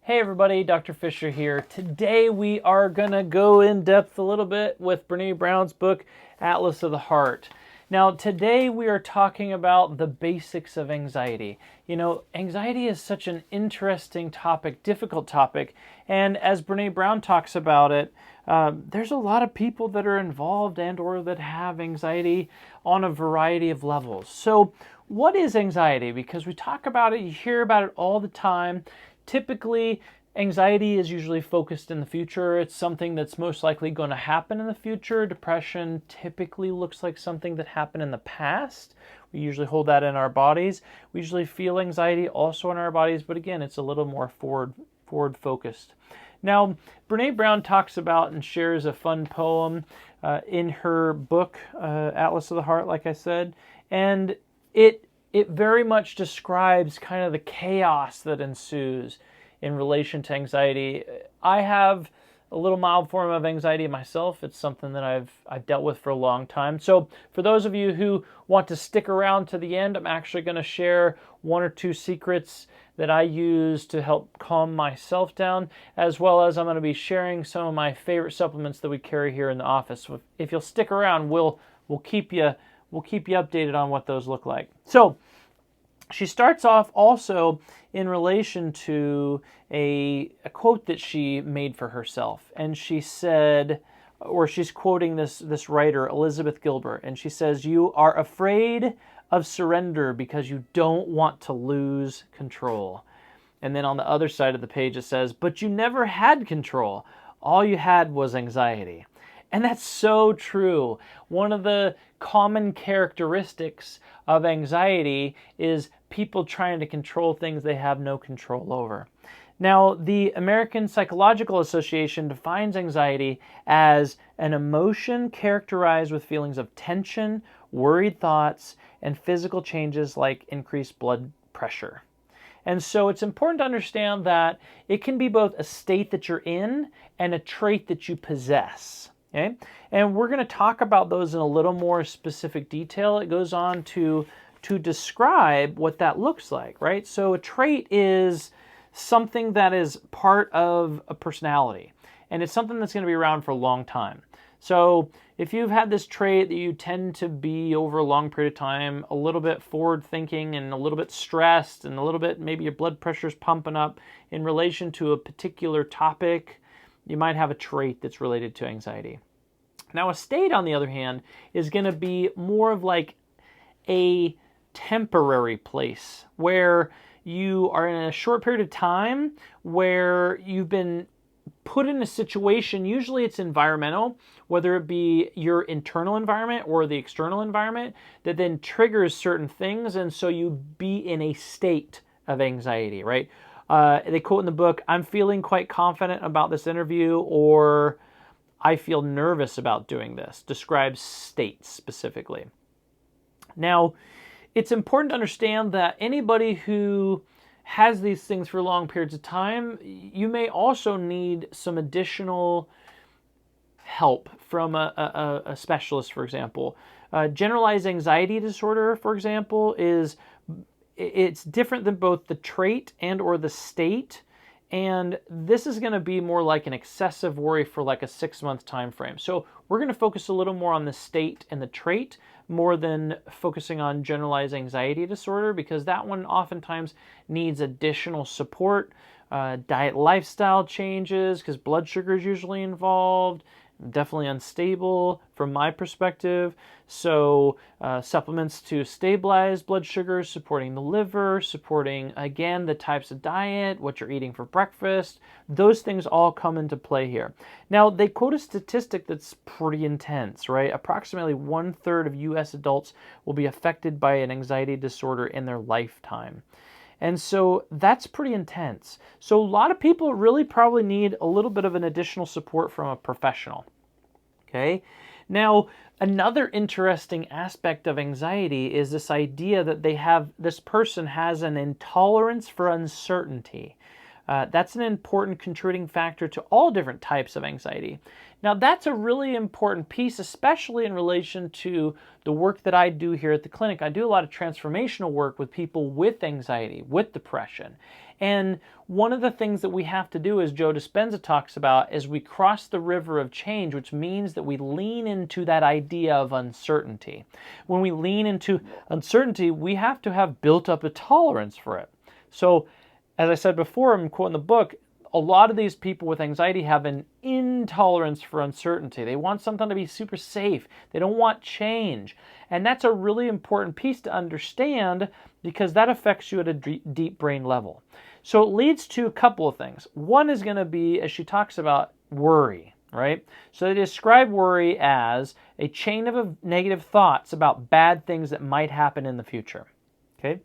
Hey everybody, Dr. Fisher here. Today we are going to go in depth a little bit with Brené Brown's book, Atlas of the Heart. Now today we are talking about the basics of anxiety. You know, anxiety is such an interesting topic, difficult topic, and as Brené Brown talks about it, there's a lot of people that are involved and or that have anxiety on a variety of levels. So what is anxiety? Because we talk about it, you hear about it all the time. Typically, anxiety is usually focused in the future. It's something that's most likely going to happen in the future. Depression typically looks like something that happened in the past. We usually hold that in our bodies. We usually feel anxiety also in our bodies, but again, it's a little more forward focused. Now, Brené Brown talks about and shares a fun poem in her book, Atlas of the Heart, like I said, and it very much describes kind of the chaos that ensues in relation to anxiety. I have a little mild form of anxiety myself. It's something that I've dealt with for a long time. So for those of you who want to stick around to the end, I'm actually going to share one or two secrets that I use to help calm myself down, as well as I'm going to be sharing some of my favorite supplements that we carry here in the office. So if you'll stick around, we'll keep you updated on what those look like. So she starts off also in relation to a quote that she made for herself. And she said, or she's quoting this writer, Elizabeth Gilbert, and she says, "You are afraid of surrender because you don't want to lose control." And then on the other side of the page it says, "But you never had control. All you had was anxiety." And that's so true. One of the common characteristics of anxiety is people trying to control things they have no control over. Now, the American Psychological Association defines anxiety as an emotion characterized with feelings of tension, worried thoughts, and physical changes like increased blood pressure. And so it's important to understand that it can be both a state that you're in and a trait that you possess. Okay? And we're going to talk about those in a little more specific detail. It goes on to describe what that looks like, right? So a trait is something that is part of a personality, and it's something that's going to be around for a long time. So if you've had this trait that you tend to be over a long period of time a little bit forward thinking and a little bit stressed and a little bit maybe your blood pressure's pumping up in relation to a particular topic, you might have a trait that's related to anxiety. Now, a state, on the other hand, is going to be more of like a temporary place where you are in a short period of time where you've been put in a situation, usually it's environmental, whether it be your internal environment or the external environment, that then triggers certain things, and so you be in a state of anxiety, right? They quote in the book, "I'm feeling quite confident about this interview," or "I feel nervous about doing this," describes states specifically. Now, it's important to understand that anybody who has these things for long periods of time, you may also need some additional help from a specialist, for example. Generalized anxiety disorder, for example, it's different than both the trait and or the state. And this is going to be more like an excessive worry for like a 6-month time frame. So we're going to focus a little more on the state and the trait more than focusing on generalized anxiety disorder, because that one oftentimes needs additional support, diet lifestyle changes, because blood sugar is usually involved, definitely unstable from my perspective. So supplements to stabilize blood sugar, supporting the liver, supporting, again, the types of diet, what you're eating for breakfast. Those things all come into play here. Now, they quote a statistic that's pretty intense, right? Approximately 1/3 of U.S. adults will be affected by an anxiety disorder in their lifetime. And so that's pretty intense. So a lot of people really probably need a little bit of an additional support from a professional. Okay? Now, another interesting aspect of anxiety is this idea that this person has an intolerance for uncertainty. That's an important contributing factor to all different types of anxiety. Now, that's a really important piece, especially in relation to the work that I do here at the clinic. I do a lot of transformational work with people with anxiety, with depression. And one of the things that we have to do, as Joe Dispenza talks about, is we cross the river of change, which means that we lean into that idea of uncertainty. When we lean into uncertainty, we have to have built up a tolerance for it. So, as I said before, I'm quoting the book, a lot of these people with anxiety have an intolerance for uncertainty. They want something to be super safe. They don't want change. And that's a really important piece to understand because that affects you at a deep brain level. So it leads to a couple of things. One is going to be, as she talks about, worry, right? So they describe worry as a chain of negative thoughts about bad things that might happen in the future, okay?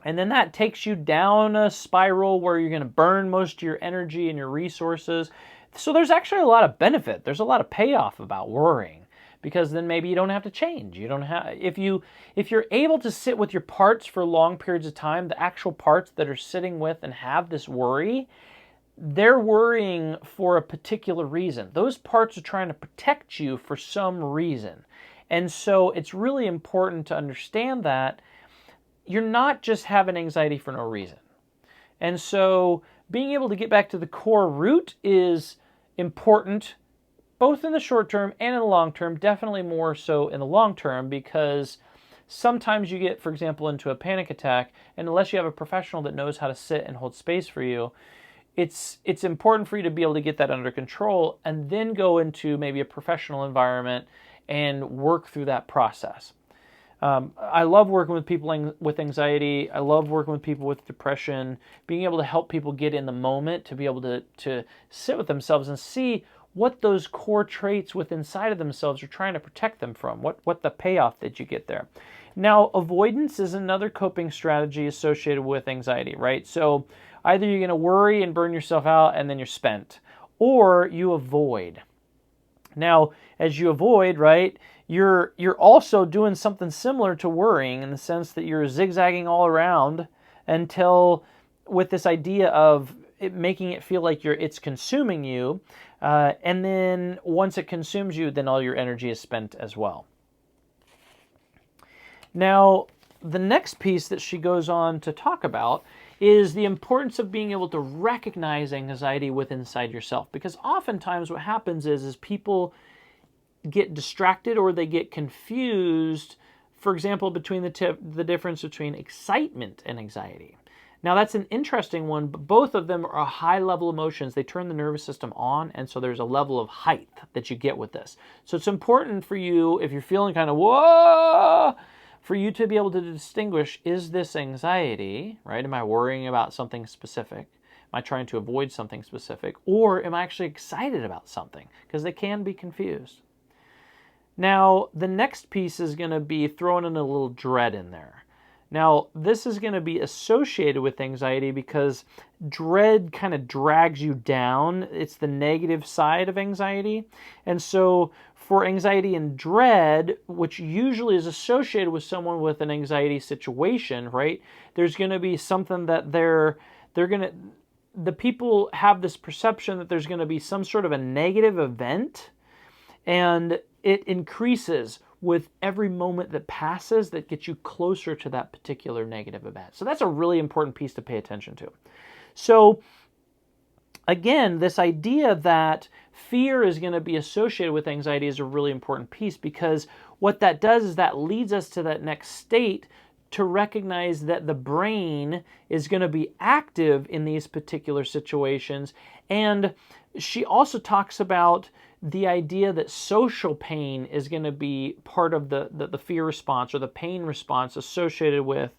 And then that takes you down a spiral where you're going to burn most of your energy and your resources. So there's actually a lot of benefit. There's a lot of payoff about worrying because then maybe you don't have to change. You don't have if you're able to sit with your parts for long periods of time, the actual parts that are sitting with and have this worry, they're worrying for a particular reason. Those parts are trying to protect you for some reason. And so it's really important to understand that you're not just having anxiety for no reason. And so being able to get back to the core root is important, both in the short term and in the long term, definitely more so in the long term, because sometimes you get, for example, into a panic attack, and unless you have a professional that knows how to sit and hold space for you, it's important for you to be able to get that under control and then go into maybe a professional environment and work through that process. I love working with people with anxiety. I love working with people with depression, being able to help people get in the moment, to be able to sit with themselves and see what those core traits within inside of themselves are trying to protect them from, what the payoff that you get there. Now, avoidance is another coping strategy associated with anxiety, right? So either you're going to worry and burn yourself out and then you're spent, or you avoid. Now, as you avoid, right, you're also doing something similar to worrying in the sense that you're zigzagging all around until, with this idea of making it feel like it's consuming you, and then once it consumes you, then all your energy is spent as well. Now, the next piece that she goes on to talk about is the importance of being able to recognize anxiety within inside yourself, because oftentimes what happens is people get distracted or they get confused, for example, between the difference between excitement and anxiety. Now, that's an interesting one, but both of them are high-level emotions. They turn the nervous system on, and so there's a level of height that you get with this. So it's important for you, if you're feeling kind of, whoa, for you to be able to distinguish, is this anxiety, right? Am I worrying about something specific? Am I trying to avoid something specific? Or am I actually excited about something? Because they can be confused. Now, the next piece is going to be throwing in a little dread in there. Now, this is going to be associated with anxiety because dread kind of drags you down. It's the negative side of anxiety. And so for anxiety and dread, which usually is associated with someone with an anxiety situation, right, there's going to be something that the people have this perception that there's going to be some sort of a negative event, and it increases with every moment that passes that gets you closer to that particular negative event. So that's a really important piece to pay attention to. So again, this idea that fear is going to be associated with anxiety is a really important piece, because what that does is that leads us to that next state to recognize that the brain is going to be active in these particular situations. And she also talks about the idea that social pain is going to be part of the fear response or the pain response associated with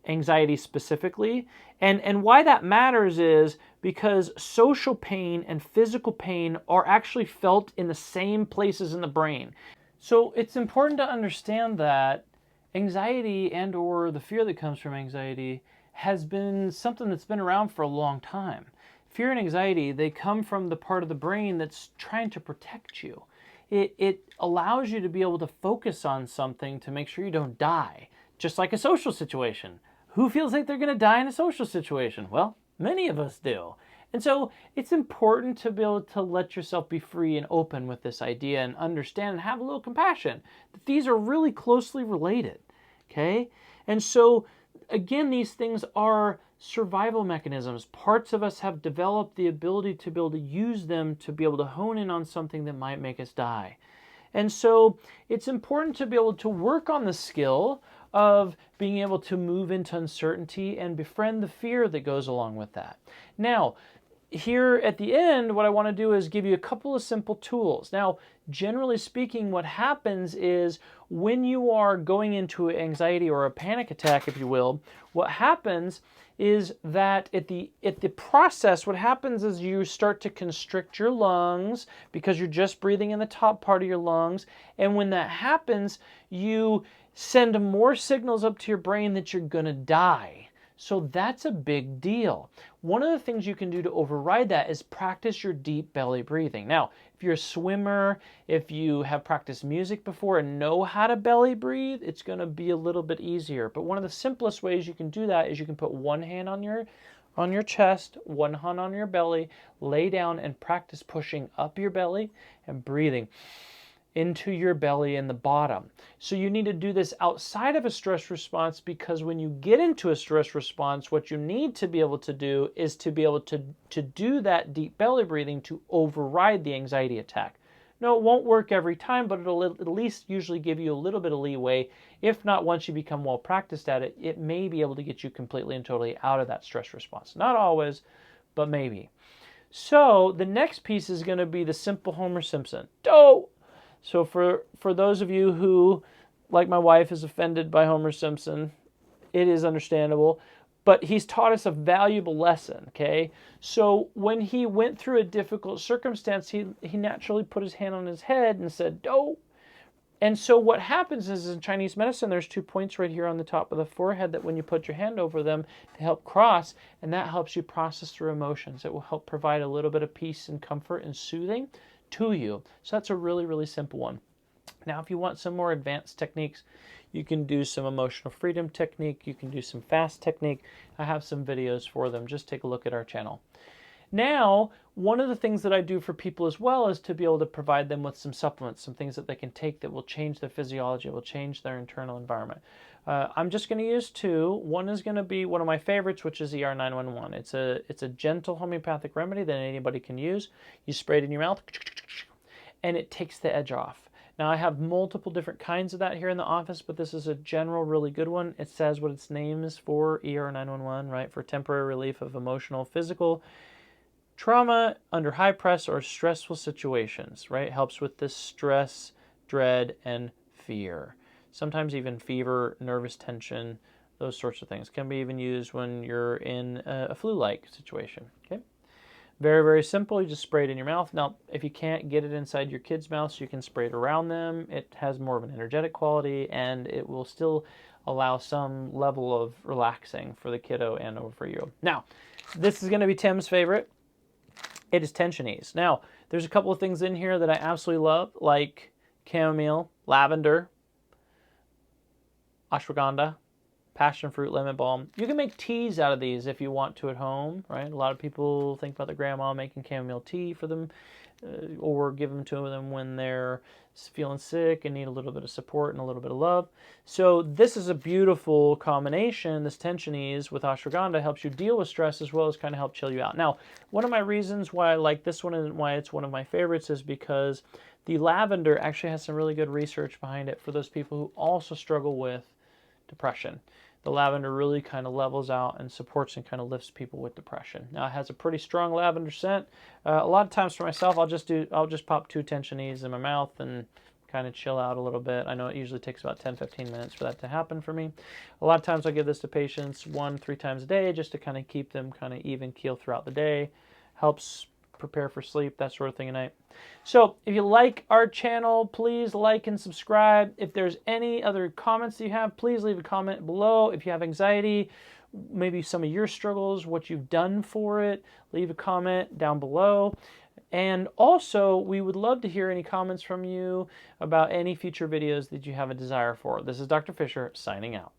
anxiety specifically. And why that matters is because social pain and physical pain are actually felt in the same places in the brain. So it's important to understand that anxiety and or the fear that comes from anxiety has been something that's been around for a long time. Fear and anxiety, they come from the part of the brain that's trying to protect you. It allows you to be able to focus on something to make sure you don't die, just like a social situation. Who feels like they're going to die in a social situation? Well, Many of us do. And so it's important to be able to let yourself be free and open with this idea and understand and have a little compassion that these are really closely related. Okay? And so, again, these things are survival mechanisms. Parts of us have developed the ability to be able to use them to be able to hone in on something that might make us die. And so it's important to be able to work on the skill of being able to move into uncertainty and befriend the fear that goes along with that. Now, here at the end, what I want to do is give you a couple of simple tools. Now, generally speaking, what happens is when you are going into anxiety or a panic attack, if you will, what happens is that at the process, what happens is you start to constrict your lungs because you're just breathing in the top part of your lungs. And when that happens, you send more signals up to your brain that you're going to die. So that's a big deal. One of the things you can do to override that is practice your deep belly breathing. Now, if you're a swimmer, if you have practiced music before and know how to belly breathe, it's going to be a little bit easier. But one of the simplest ways you can do that is you can put one hand on your chest, one hand on your belly, lay down and practice pushing up your belly and breathing into your belly and the bottom. So you need to do this outside of a stress response, because when you get into a stress response, what you need to be able to do is to be able to do that deep belly breathing to override the anxiety attack. No, it won't work every time, but it'll at least usually give you a little bit of leeway. If not, once you become well practiced at it, it may be able to get you completely and totally out of that stress response. Not always, but maybe. So the next piece is going to be the simple Homer Simpson. Doh! So for those of you who, like my wife, is offended by Homer Simpson, it is understandable, but he's taught us a valuable lesson, okay? So when he went through a difficult circumstance, he naturally put his hand on his head and said, "Do." And so what happens is in Chinese medicine, there's 2 points right here on the top of the forehead that when you put your hand over them, they help cross, and that helps you process through emotions. It will help provide a little bit of peace and comfort and soothing to you. So that's a really, really simple one. Now, if you want some more advanced techniques, you can do some emotional freedom technique. You can do some fast technique. I have some videos for them. Just take a look at our channel. Now, one of the things that I do for people as well is to be able to provide them with some supplements, some things that they can take that will change their physiology, will change their internal environment. I'm just going to use 2. One is going to be one of my favorites, which is ER911. It's a gentle homeopathic remedy that anybody can use. You spray it in your mouth, and it takes the edge off. Now, I have multiple different kinds of that here in the office, but this is a general, really good one. It says what its name is for, ER911, right? For temporary relief of emotional, physical trauma under high press or stressful situations, right? Helps with this stress, dread, and fear. Sometimes even fever, nervous tension, those sorts of things. Can be even used when you're in a flu-like situation, okay? Very, very simple. You just spray it in your mouth. Now, if you can't get it inside your kid's mouth, you can spray it around them. It has more of an energetic quality, and it will still allow some level of relaxing for the kiddo and for you. Now, this is going to be Tim's favorite. It is tension ease. Now, there's a couple of things in here that I absolutely love, like chamomile, lavender, ashwagandha, passion fruit, lemon balm. You can make teas out of these if you want to at home, right? A lot of people think about their grandma making chamomile tea for them, or give them to them when they're feeling sick and need a little bit of support and a little bit of love. So this is a beautiful combination. This tension ease with ashwagandha helps you deal with stress as well as kind of help chill you out. Now, one of my reasons why I like this one and why it's one of my favorites is because the lavender actually has some really good research behind it for those people who also struggle with depression. The lavender really kind of levels out and supports and kind of lifts people with depression. Now, it has a pretty strong lavender scent. A lot of times for myself, I'll just pop 2 tension ease in my mouth and kind of chill out a little bit. I know it usually takes about 10-15 minutes for that to happen for me. A lot of times I give this to patients 1-3 times a day just to kind of keep them kind of even keel throughout the day. Helps prepare for sleep, that sort of thing at night. So if you like our channel, please like and subscribe. If there's any other comments that you have, please leave a comment below. If you have anxiety, maybe some of your struggles, what you've done for it, leave a comment down below. And also, we would love to hear any comments from you about any future videos that you have a desire for. This is Dr. Fisher signing out.